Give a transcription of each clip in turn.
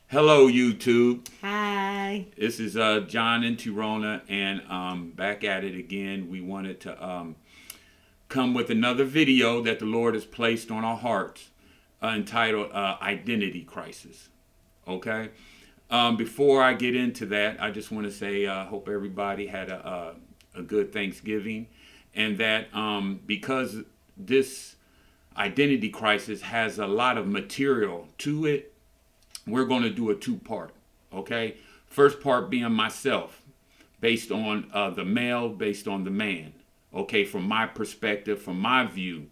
Hello, YouTube. Hi. This is John and Tirona, and back at it again. We wanted to come with another video that the Lord has placed on our hearts, entitled "Identity Crisis." Okay. Before I get into that, I just want to say I hope everybody had a good Thanksgiving, and that because this identity crisis has a lot of material to it, we're going to do a two-part. Okay, first part being myself, based on the male, based on the man. Okay, from my perspective, from my view,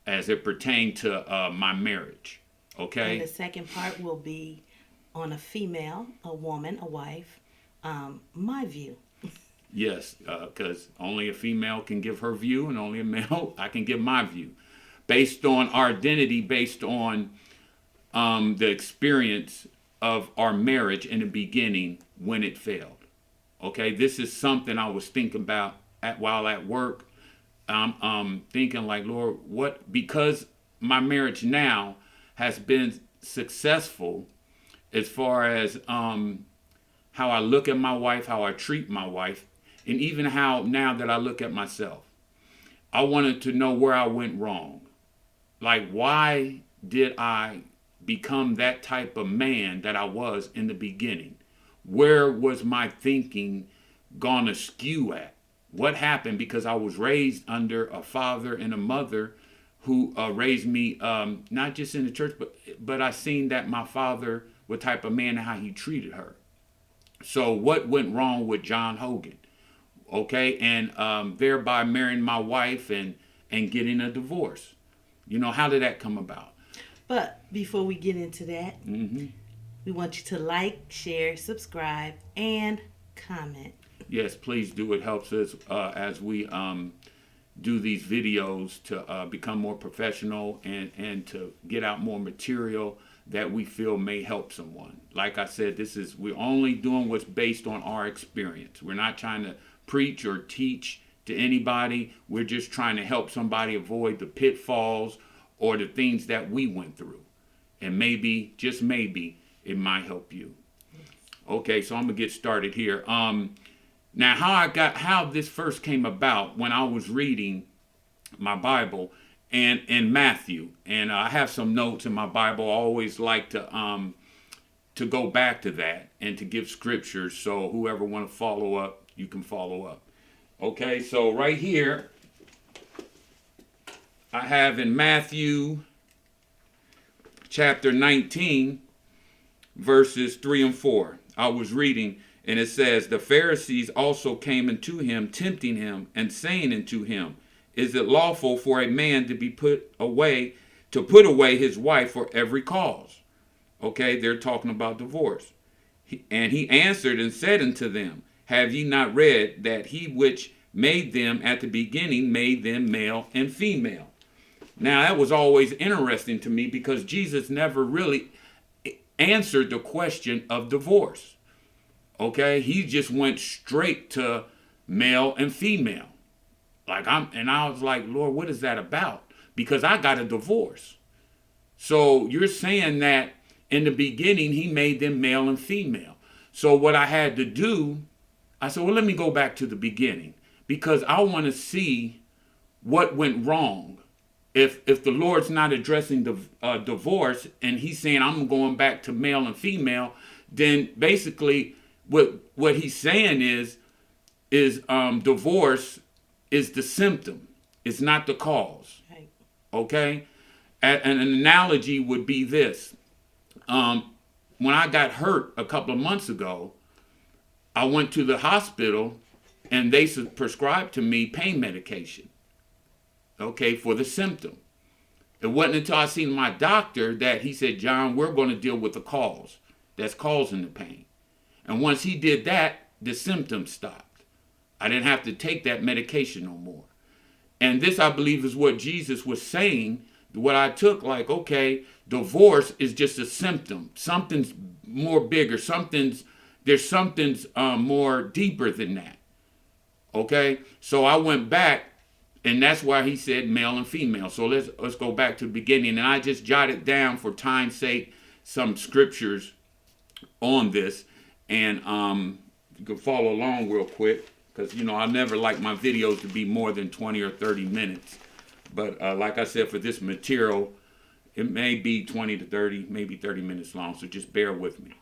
as it pertained to my marriage. And the Okay. second part will be on a female, a woman, a wife. My view. Yes, because only a female can give her view, and only a male I can give my view, based on our identity, based on the experience of our marriage in the beginning when it failed. Okay, this is something I was thinking about while at work. I'm thinking like, Lord, what? Because my marriage now has been successful as far as how I look at my wife, how I treat my wife, and even how now that I look at myself. I wanted to know where I went wrong. Like, why did I become that type of man that I was in the beginning? Where was my thinking gone askew at? What happened? Because I was raised under a father and a mother who raised me, not just in the church, but I seen that my father, what type of man and how he treated her. So what went wrong with John Hogan? Okay, and thereby marrying my wife and getting a divorce. How did that come about? But before we get into that, Hmm. we want you to like, share, subscribe, and comment. Yes, please do. It helps us as we do these videos to become more professional and to get out more material that we feel may help someone. Like I said, we're only doing what's based on our experience. We're not trying to preach or teach to anybody. We're just trying to help somebody avoid the pitfalls or the things that we went through. And maybe, just maybe, it might help you. Okay, so I'm gonna get started here. Now, how this first came about when I was reading my Bible and in Matthew, and I have some notes in my Bible. I always like to go back to that and to give scriptures, so whoever want to follow up, you can follow up. Okay, so right here I have in Matthew chapter 19, verses 3 and 4. I was reading, and it says, "The Pharisees also came unto him, tempting him, and saying unto him, Is it lawful for a man to put away his wife for every cause?" Okay, they're talking about divorce. And he answered and said unto them, Have ye not read that he which made them at the beginning made them male and female? Now, that was always interesting to me because Jesus never really answered the question of divorce. Okay, he just went straight to male and female. I was like, Lord, what is that about? Because I got a divorce. So you're saying that in the beginning he made them male and female. So what I had to do, I said, well, let me go back to the beginning because I want to see what went wrong. If the Lord's not addressing the divorce and he's saying I'm going back to male and female, then basically what he's saying is divorce is the symptom. It's not the cause. Right. Okay? An analogy would be this. When I got hurt a couple of months ago, I went to the hospital and they prescribed to me pain medication, okay, for the symptom. It wasn't until I seen my doctor that he said, John, we're going to deal with the cause that's causing the pain. And once he did that, the symptoms stopped. I didn't have to take that medication no more. And this, I believe, is what Jesus was saying. What I took, like, okay, divorce is just a symptom. Something's more bigger. There's something's more deeper than that. Okay, so I went back, and that's why he said male and female. So let's go back to the beginning, and I just jotted down for time's sake some scriptures on this, and you can follow along real quick because I never like my videos to be more than 20 or 30 minutes. But like I said, for this material, it may be 20 to 30, maybe 30 minutes long. So just bear with me.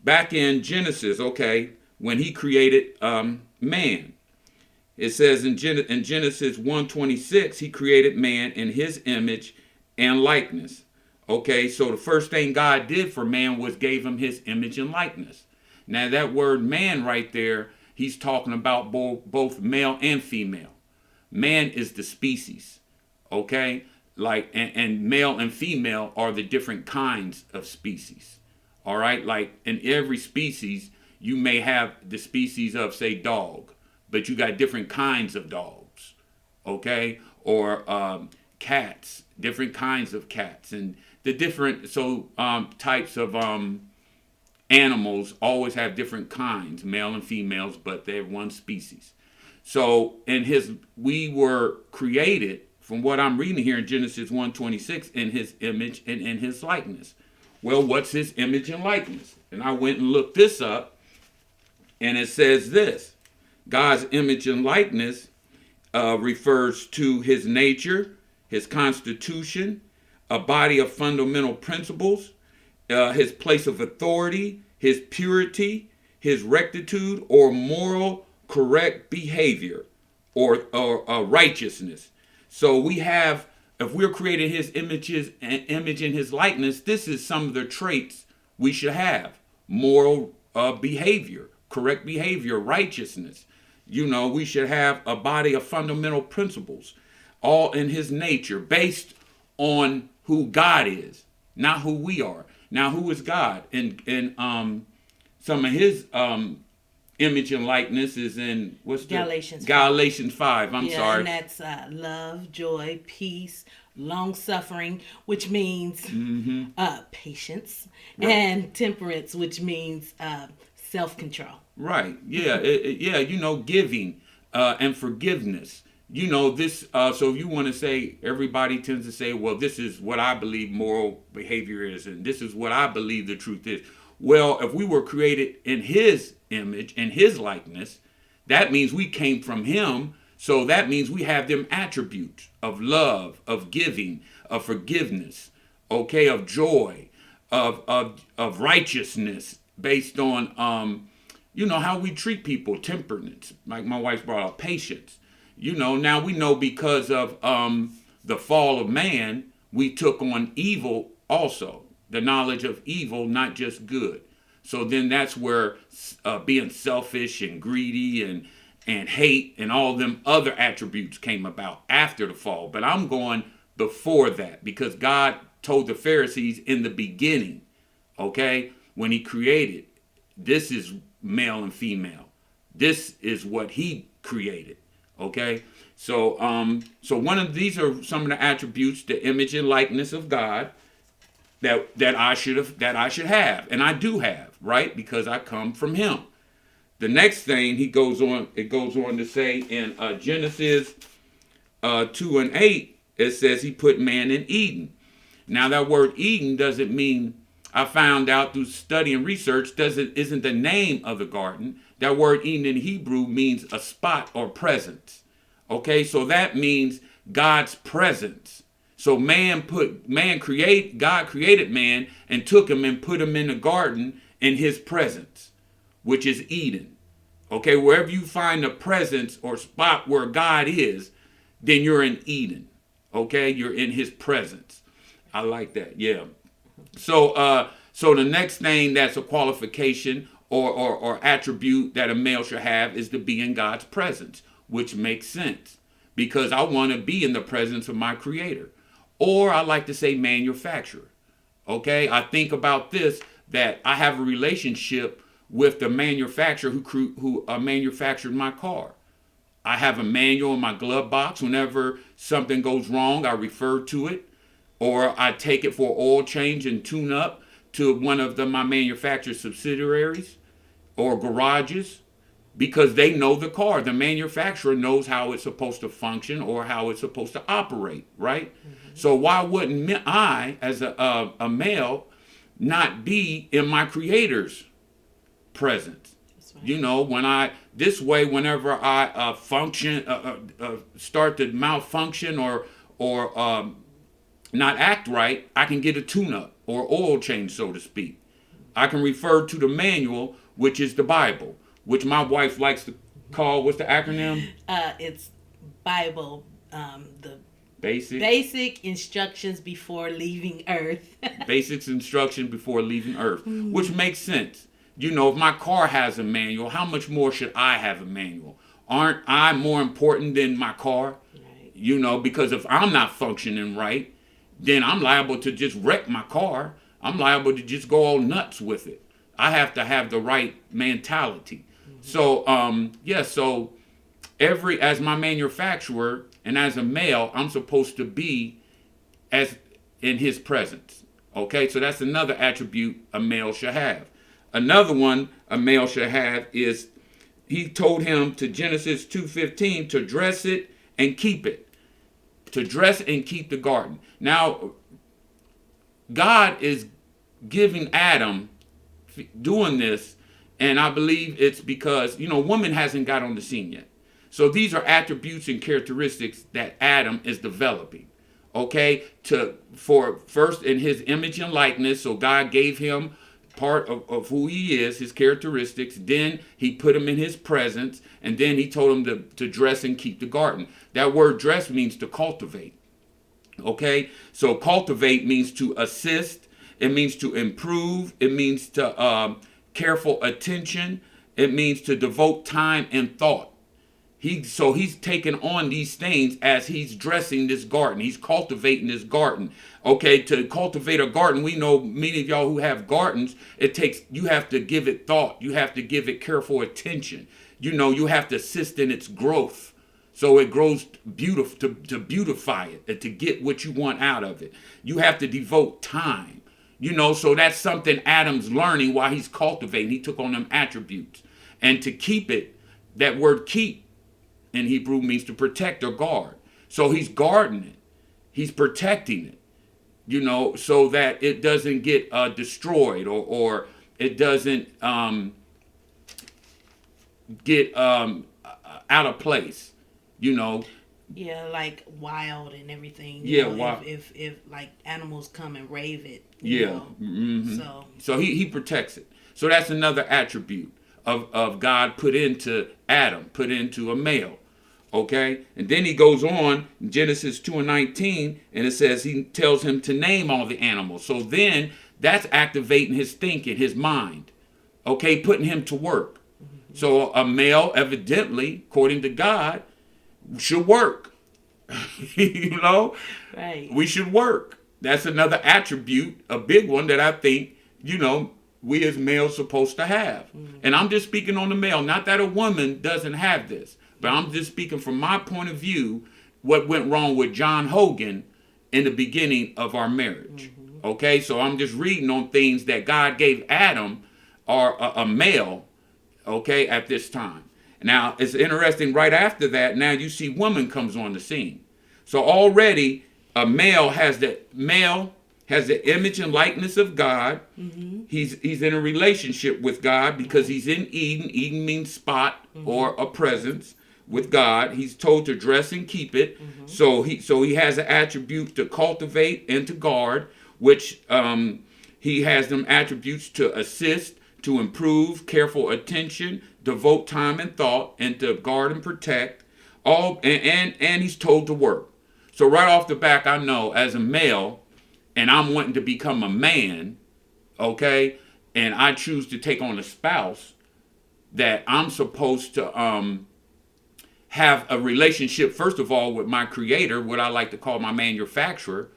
Back in Genesis, okay, when he created man, it says in Genesis 1:26, he created man in his image and likeness. Okay, so the first thing God did for man was gave him his image and likeness. Now that word man right there, he's talking about both male and female. Man is the species, okay? Like, and male and female are the different kinds of species. All right, like in every species, you may have the species of, say, dog, but you got different kinds of dogs, okay? Or cats, different kinds of cats, and the different types of animals always have different kinds, male and females, but they're one species. So we were created, from what I'm reading here in Genesis 1:26, in his image and in his likeness. Well, what's his image and likeness? And I went and looked this up, and it says this: God's image and likeness refers to his nature, his constitution, a body of fundamental principles, his place of authority, his purity, his rectitude or moral correct behavior, or righteousness. So we have, if we're created his image in his likeness, this is some of the traits we should have: moral behavior, correct behavior, righteousness. We should have a body of fundamental principles, all in his nature, based on who God is, not who we are. Now, who is God? And some of his image and likeness is in Galatians 5. I'm sorry. And that's love, joy, peace, long suffering, which means patience, right, and temperance, which means self-control. Right. Yeah. Giving and forgiveness. This. So if you want to say, everybody tends to say, well, this is what I believe moral behavior is, and this is what I believe the truth is. Well, if we were created in his image and his likeness, that means we came from him. So that means we have them attributes of love, of giving, of forgiveness, okay, of joy, of righteousness, based on how we treat people, temperance, like my wife brought up, patience. Now we know because of the fall of man, we took on evil also, the knowledge of evil, not just good. So then that's where being selfish and greedy and hate and all them other attributes came about after the fall. But I'm going before that, because God told the Pharisees in the beginning, okay, when he created, this is male and female. This is what he created. Okay, so one of these are some of the attributes, the image and likeness of God, that I should have, and I do have, right? Because I come from him. The next thing it goes on to say in Genesis 2:8, it says he put man in Eden. Now that word Eden doesn't mean, I found out through study and research, isn't the name of the garden. That word Eden in Hebrew means a spot or presence. Okay, so that means God's presence. So God created man and took him and put him in the garden in his presence, which is Eden. Okay, wherever you find a presence or spot where God is, then you're in Eden. Okay, you're in his presence. I like that. Yeah. So the next thing that's a qualification or attribute that a male should have is to be in God's presence, which makes sense, because I want to be in the presence of my creator. Or I like to say manufacturer. Okay, I think about this, that I have a relationship with the manufacturer who manufactured my car. I have a manual in my glove box. Whenever something goes wrong, I refer to it, or I take it for oil change and tune up to one of my manufacturer subsidiaries or garages, because they know the car. The manufacturer knows how it's supposed to function or how it's supposed to operate, right? Mm-hmm. So why wouldn't I, as a male, not be in my Creator's presence. Right. You know, whenever I start to malfunction or not act right, I can get a tune-up or oil change, so to speak. I can refer to the manual, which is the Bible, which my wife likes to call, what's the acronym? It's Bible, the Basic. basic instructions before leaving Earth. Basics instruction before leaving Earth, which makes sense. You know, if my car has a manual, how much more should I have a manual? Aren't I more important than my car? Right. You know, because if I'm not functioning right, then I'm liable to just wreck my car. I'm liable to just go all nuts with it. I have to have the right mentality. So, so as my manufacturer and as a male, I'm supposed to be as in his presence. Okay, so that's another attribute a male should have. Another one a male should have is he told him to Genesis 2:15 to dress it and keep it. To dress and keep the garden. Now, God is giving Adam doing this, and I believe it's because, woman hasn't got on the scene yet. So these are attributes and characteristics that Adam is developing. Okay, for first in his image and likeness. So God gave him part of who he is, his characteristics. Then he put him in his presence, and then he told him to dress and keep the garden. That word dress means to cultivate. Okay, so cultivate means to assist. It means to improve. It means to careful attention. It means to devote time and thought. He's taking on these things as he's dressing this garden. He's cultivating this garden. Okay, to cultivate a garden, we know many of y'all who have gardens, you have to give it thought. You have to give it careful attention. You have to assist in its growth. So it grows beautiful, to beautify it, and to get what you want out of it. You have to devote time. So that's something Adam's learning while he's cultivating. He took on them attributes. And to keep it, that word keep in Hebrew means to protect or guard. So he's guarding it. He's protecting it, so that it doesn't get destroyed or it doesn't get out of place, Yeah, like wild and everything. Wild. If like animals come and rave it. Mm-hmm. So he protects it. So that's another attribute of God put into Adam, put into a male. Okay, and then he goes on in Genesis 2:19, and it says he tells him to name all the animals. So then that's activating his thinking, his mind. Okay, putting him to work. Mm-hmm. So a male, evidently, according to God, should work. Right. We should work. That's another attribute, a big one that I think, we as males supposed to have. Mm-hmm. And I'm just speaking on the male, not that a woman doesn't have this. But I'm just speaking from my point of view, what went wrong with John Hogan in the beginning of our marriage. Mm-hmm. Okay, so I'm just reading on things that God gave Adam, or a male, okay, at this time. Now, it's interesting, right after that, now you see woman comes on the scene. So already, a male has the image and likeness of God. Mm-hmm. He's in a relationship with God because he's in Eden. Eden means spot or a presence with God. He's told to dress and keep it. Mm-hmm. So he has an attribute to cultivate and to guard, which he has them attributes to assist, to improve, careful attention, devote time and thought, and to guard and protect. And he's told to work. So right off the back, I know as a male, and I'm wanting to become a man, okay, and I choose to take on a spouse, that I'm supposed to have a relationship, first of all, with my creator, what I like to call my manufacturer,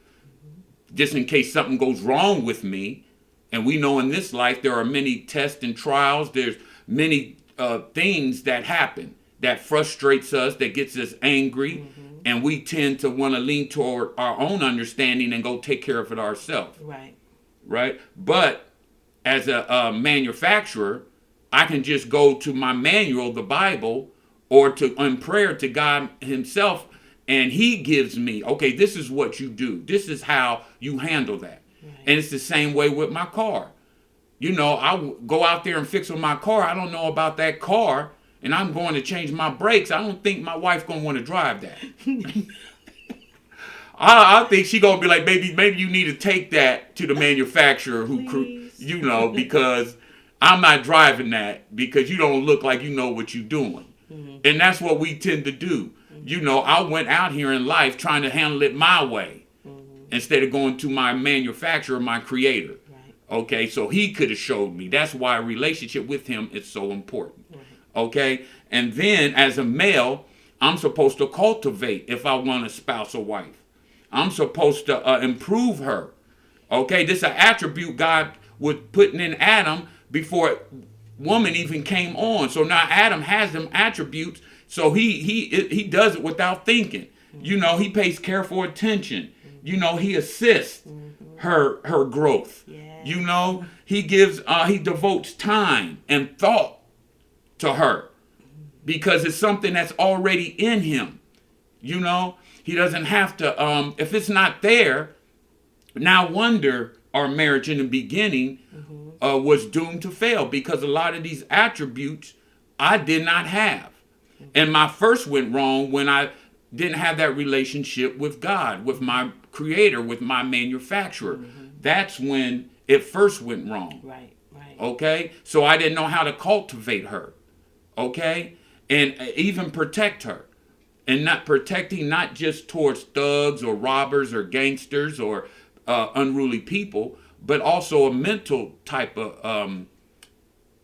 just in case something goes wrong with me. And we know in this life there are many tests and trials. There's many things that happen that frustrates us, that gets us angry. Mm-hmm. And we tend to want to lean toward our own understanding and go take care of it ourselves. Right? But as a manufacturer, I can just go to my manual, the Bible, or in prayer to God himself, and he gives me, okay, this is what you do. This is how you handle that. And it's the same way with my car. You know, go out there and fix with my car. I don't know about that car, and I'm going to change my brakes. I don't think my wife's going to want to drive that. I think she's going to be like, maybe you need to take that to the manufacturer you know, because I'm not driving that because you don't look like you know what you're doing. And that's what we tend to do. You know, I went out here in life trying to handle it my way instead of going to my manufacturer, my creator. Okay, so he could have showed me. That's why a relationship with him is so important. Okay, and then as a male, I'm supposed to cultivate if I want a spouse or wife. I'm supposed to improve her. Okay, this is an attribute God was putting in Adam before woman even came on. So now Adam has them attributes. So he does it without thinking. You know, he pays careful attention. You know, he assists her growth. You know, he devotes time and thought to her because it's something that's already in him. You know, he doesn't have to, if it's not there, now wonder our marriage in the beginning was doomed to fail because a lot of these attributes I did not have. And my first went wrong when I didn't have that relationship with God, with my creator, with my manufacturer. That's when it first went wrong. Right. Okay? So I didn't know how to cultivate her. Okay? And even protect her. And not protecting not just towards thugs or robbers or gangsters or unruly people, but also a mental type of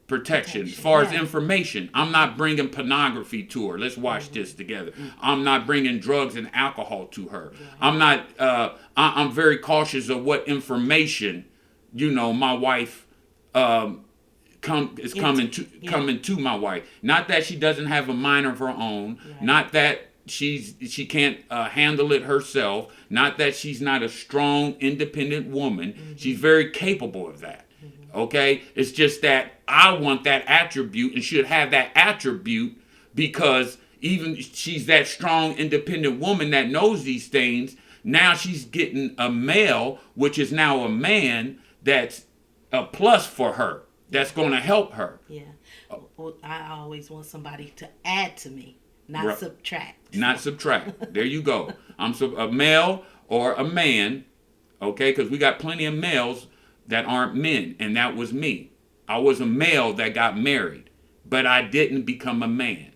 protection as far as information. I'm not bringing pornography to her. Let's watch this together. I'm not bringing drugs and alcohol to her. I'm not. I'm very cautious of what information, you know, my wife coming to my wife. Not that she doesn't have a mind of her own. Not that she can't handle it herself. Not that she's not a strong, independent woman. She's very capable of that. Okay? It's just that I want that attribute and should have that attribute because even she's that strong, independent woman that knows these things. Now she's getting a male, which is now a man that's a plus for her. That's going to help her. Yeah. Well, I always want somebody to add to me, not subtract. Not subtract. There you go. I'm a male or a man, okay? Because we got plenty of males that aren't men, and that was me. I was a male that got married, but I didn't become a man.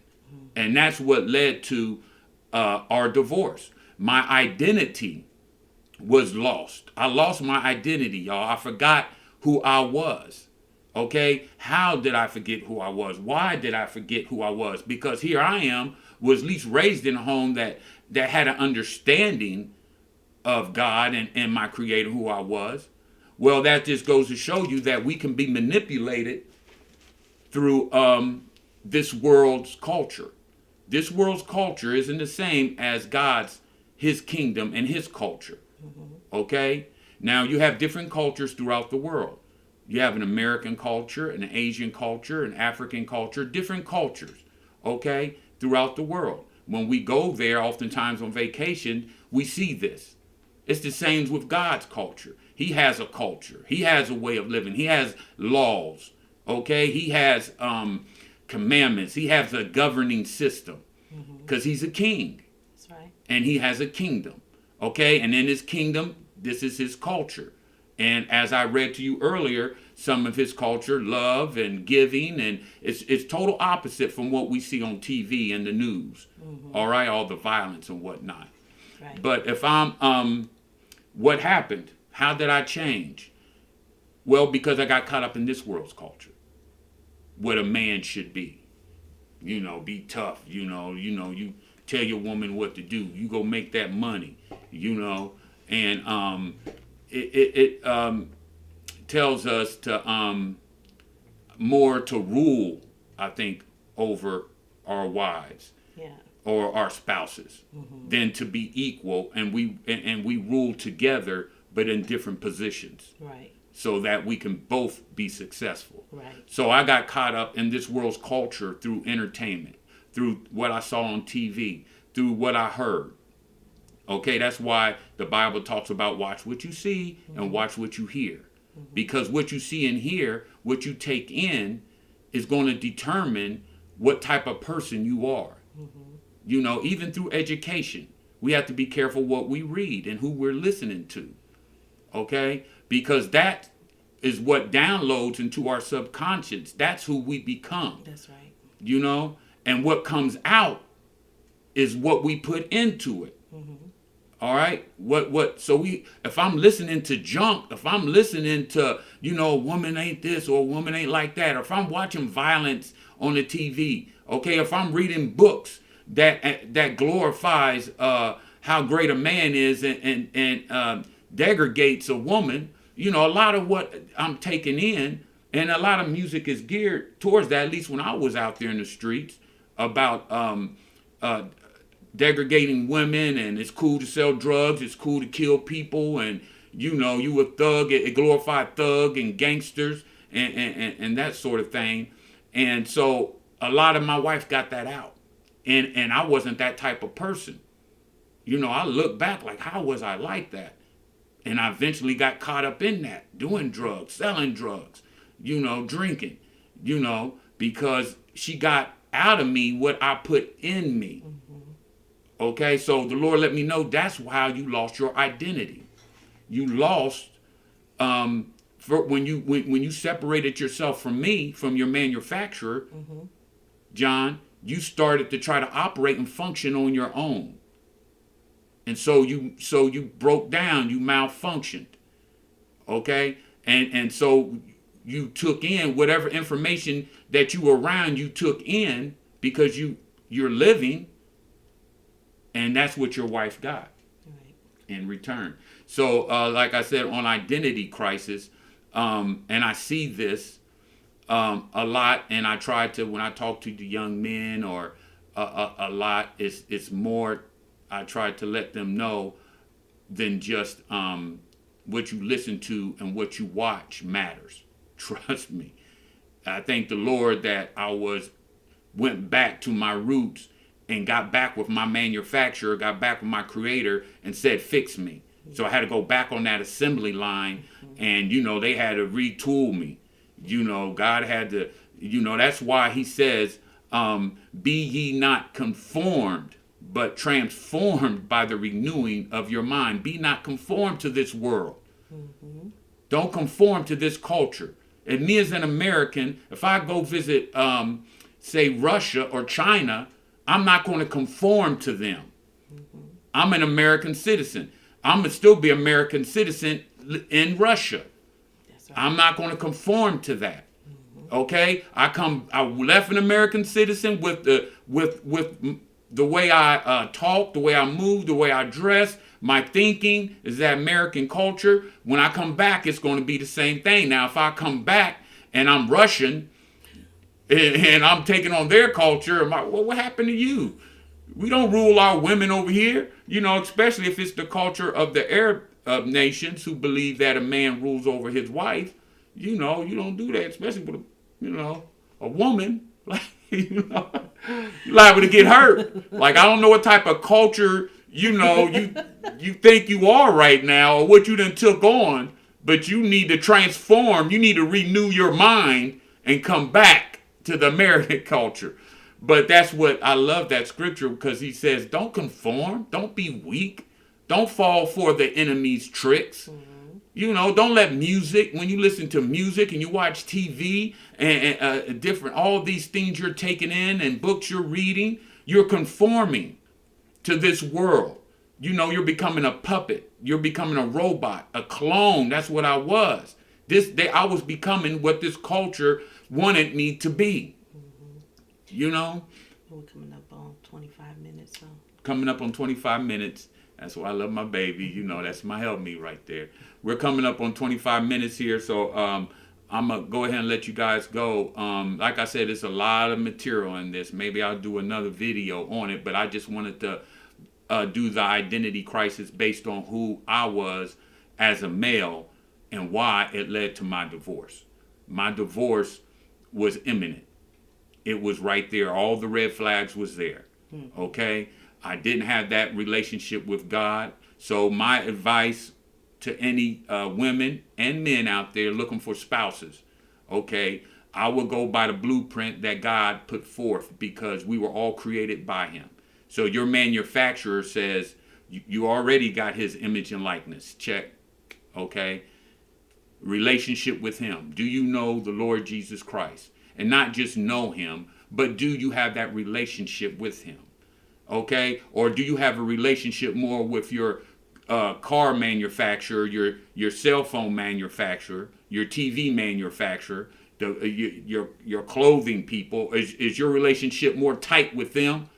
And that's what led to our divorce. My identity was lost. I lost my identity, y'all. I forgot who I was. Okay? How did I forget who I was? Why did I forget who I was? Because here I am, was at least raised in a home that had an understanding of God and my creator, who I was. Well, that just goes to show you that we can be manipulated through this world's culture. This world's culture isn't the same as his kingdom and his culture. Okay? Now, you have different cultures throughout the world. You have an American culture, an Asian culture, an African culture, different cultures, okay, throughout the world. When we go there, oftentimes on vacation, we see this. It's the same with God's culture. He has a culture. He has a way of living. He has laws, okay? He has commandments. He has a governing system because he's a king. That's right. And he has a kingdom, okay? And in his kingdom, this is his culture. And as I read to you earlier, some of his culture, love and giving, and it's total opposite from what we see on TV and the news. All right, all the violence and whatnot. Right. But if I'm, what happened? How did I change? Well, because I got caught up in this world's culture, what a man should be. You know, be tough. You tell your woman what to do. You go make that money. You know, and it tells us to more to rule, I think, over our wives or our spouses than to be equal, and we rule together, but in different positions, right? So that we can both be successful. Right. So I got caught up in this world's culture through entertainment, through what I saw on TV, through what I heard. Okay, that's why the Bible talks about watch what you see and watch what you hear. Because what you see and hear, what you take in, is going to determine what type of person you are. You know, even through education, we have to be careful what we read and who we're listening to. Okay? Because that is what downloads into our subconscious. That's who we become. That's right. You know? And what comes out is what we put into it. All right. If I'm listening to junk, if I'm listening to, a woman ain't this or a woman ain't like that, or if I'm watching violence on the TV, okay, if I'm reading books that glorifies how great a man is and degrades a woman, a lot of what I'm taking in, and a lot of music is geared towards that, at least when I was out there in the streets, about degrading women, and it's cool to sell drugs, it's cool to kill people, and you a thug, it glorified thug and gangsters and that sort of thing. And so a lot of my wife got that out, and I wasn't that type of person. I look back like, how was I like that? And I eventually got caught up in that, doing drugs, selling drugs, drinking, because she got out of me what I put in me. Okay, so the Lord let me know that's how you lost your identity. You lost when you separated yourself from me, from your manufacturer, John. You started to try to operate and function on your own, and so you broke down. You malfunctioned. Okay, and so you took in whatever information that you were around. You took in because you're living. And that's what your wife got in return. So, like I said, on identity crisis, and I see this a lot, and I try to, when I talk to the young men or a lot, it's more, I try to let them know than just what you listen to and what you watch matters. Trust me. I thank the Lord that I went back to my roots and got back with my manufacturer, got back with my creator, and said, fix me. So I had to go back on that assembly line, and, they had to retool me. God had to, that's why he says, be ye not conformed, but transformed by the renewing of your mind. Be not conformed to this world. Don't conform to this culture. And me as an American, if I go visit, say, Russia or China, I'm not going to conform to them. I'm an American citizen. I'm going to still be an American citizen in Russia. Right. I'm not going to conform to that. Okay? I left an American citizen with the way I talk, the way I move, the way I dress. My thinking is that American culture. When I come back, it's going to be the same thing. Now, if I come back and I'm Russian, and I'm taking on their culture, I'm like, well, what happened to you? We don't rule our women over here, especially if it's the culture of the Arab nations who believe that a man rules over his wife. You don't do that, especially with a woman. Like, you're liable to get hurt. Like, I don't know what type of culture, you think you are right now, or what you done took on, but you need to transform. You need to renew your mind and come back to the American culture. But that's what I love, that scripture, because he says, don't conform, don't be weak, don't fall for the enemy's tricks. Don't let music, when you listen to music and you watch TV and different, all these things you're taking in and books you're reading, you're conforming to this world. You're becoming a puppet, you're becoming a robot, a clone. That's what I was. I was becoming what this culture wanted me to be. We're coming up on 25 minutes. So. Coming up on 25 minutes. That's why I love my baby. That's my help me right there. We're coming up on 25 minutes here, so I'm going to go ahead and let you guys go. Like I said, there's a lot of material in this. Maybe I'll do another video on it, but I just wanted to do the identity crisis based on who I was as a male and why it led to my divorce. My divorce was imminent. It was right there. All the red flags was there. Okay? I didn't have that relationship with God. So my advice to any women and men out there looking for spouses, okay, I will go by the blueprint that God put forth, because we were all created by him. So your manufacturer says you already got his image and likeness. Check. Okay. Relationship with him. Do you know the Lord Jesus Christ? And not just know him, but do you have that relationship with him? Okay. Or do you have a relationship more with your car manufacturer, your cell phone manufacturer, your TV manufacturer, your clothing people? Is your relationship more tight with them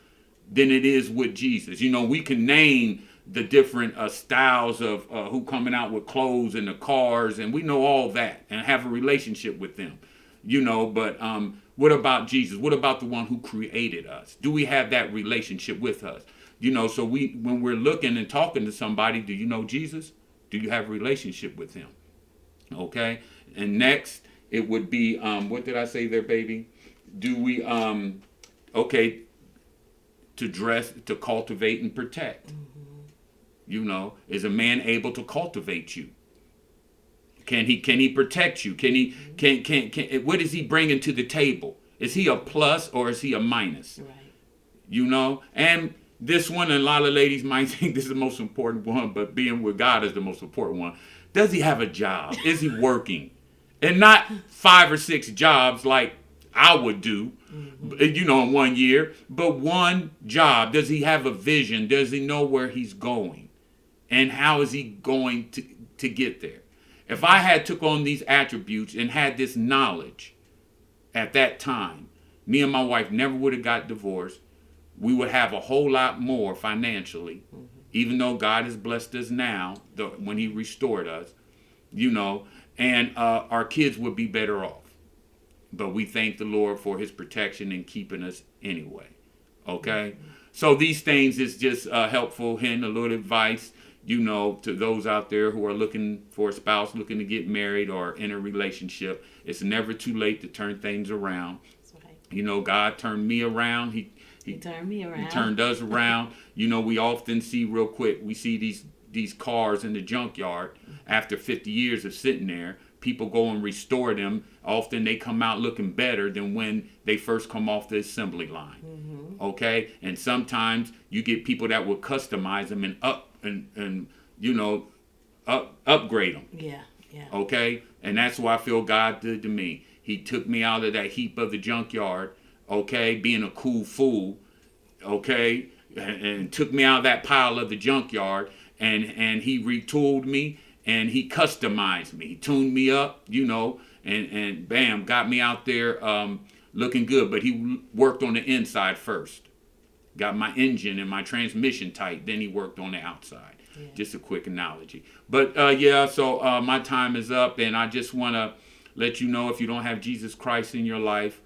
than it is with Jesus? You know, we can name the different styles of who coming out with clothes and the cars, and we know all that and have a relationship with them, you know. But what about Jesus? What about the one who created us? Do we have that relationship with us? You know, so when we're looking and talking to somebody, do you know Jesus? Do you have a relationship with him? Okay. And next, it would be, what did I say there, baby? Do we, okay, to cultivate and protect. Mm-hmm. You know, is a man able to cultivate you? Can he protect you? Can what is he bringing to the table? Is he a plus or is he a minus? Right. You know, and this one, and a lot of ladies might think this is the most important one, but being with God is the most important one. Does he have a job? Is he working? And not 5 or 6 jobs like I would do, you know, in 1 year, but one job. Does he have a vision? Does he know where he's going? And how is he going to get there? If I had took on these attributes and had this knowledge at that time, me and my wife never would have got divorced. We would have a whole lot more financially, even though God has blessed us now, when he restored us, you know, and our kids would be better off. But we thank the Lord for his protection and keeping us anyway. Okay? Mm-hmm. So these things is just helpful, and a little advice, you know, to those out there who are looking for a spouse, looking to get married or in a relationship. It's never too late to turn things around. That's right. You know, God turned me around. He turned me around. He turned us around. You know, we often see real quick, we see these cars in the junkyard after 50 years of sitting there. People go and restore them. Often they come out looking better than when they first come off the assembly line. Mm-hmm. Okay? And sometimes you get people that will customize them and you know, upgrade them. Yeah, yeah. Okay? And that's what I feel God did to me. He took me out of that heap of the junkyard, okay, being a cool fool, okay, and took me out of that pile of the junkyard, and he retooled me, and he customized me. He tuned me up, you know, and bam, got me out there looking good. But he worked on the inside first. Got my engine and my transmission tight. Then he worked on the outside. Yeah. Just a quick analogy. But so my time is up, and I just want to let you know, if you don't have Jesus Christ in your life,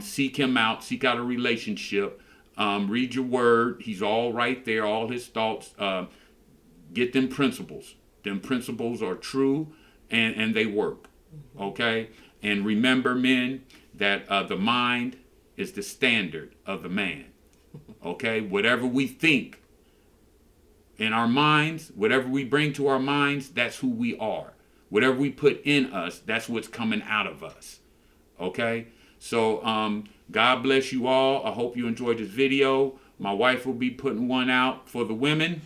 seek him out. Seek out a relationship. Read your word. He's all right there, all his thoughts. Get them principles. Them principles are true, and they work. Okay? And remember, men, that the mind is the standard of the man. Okay? Whatever we think in our minds, whatever we bring to our minds, that's who we are. Whatever we put in us, that's what's coming out of us. Okay? So, God bless you all. I hope you enjoyed this video. My wife will be putting one out for the women.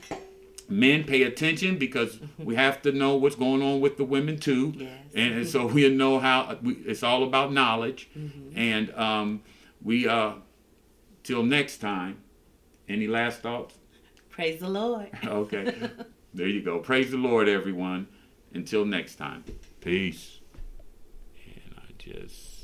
Men, pay attention, because we have to know what's going on with the women too. Yes. And so we know how it's all about knowledge. Mm-hmm. And till next time, any last thoughts? Praise the Lord. Okay. There you go. Praise the Lord, everyone. Until next time. Peace. And I just...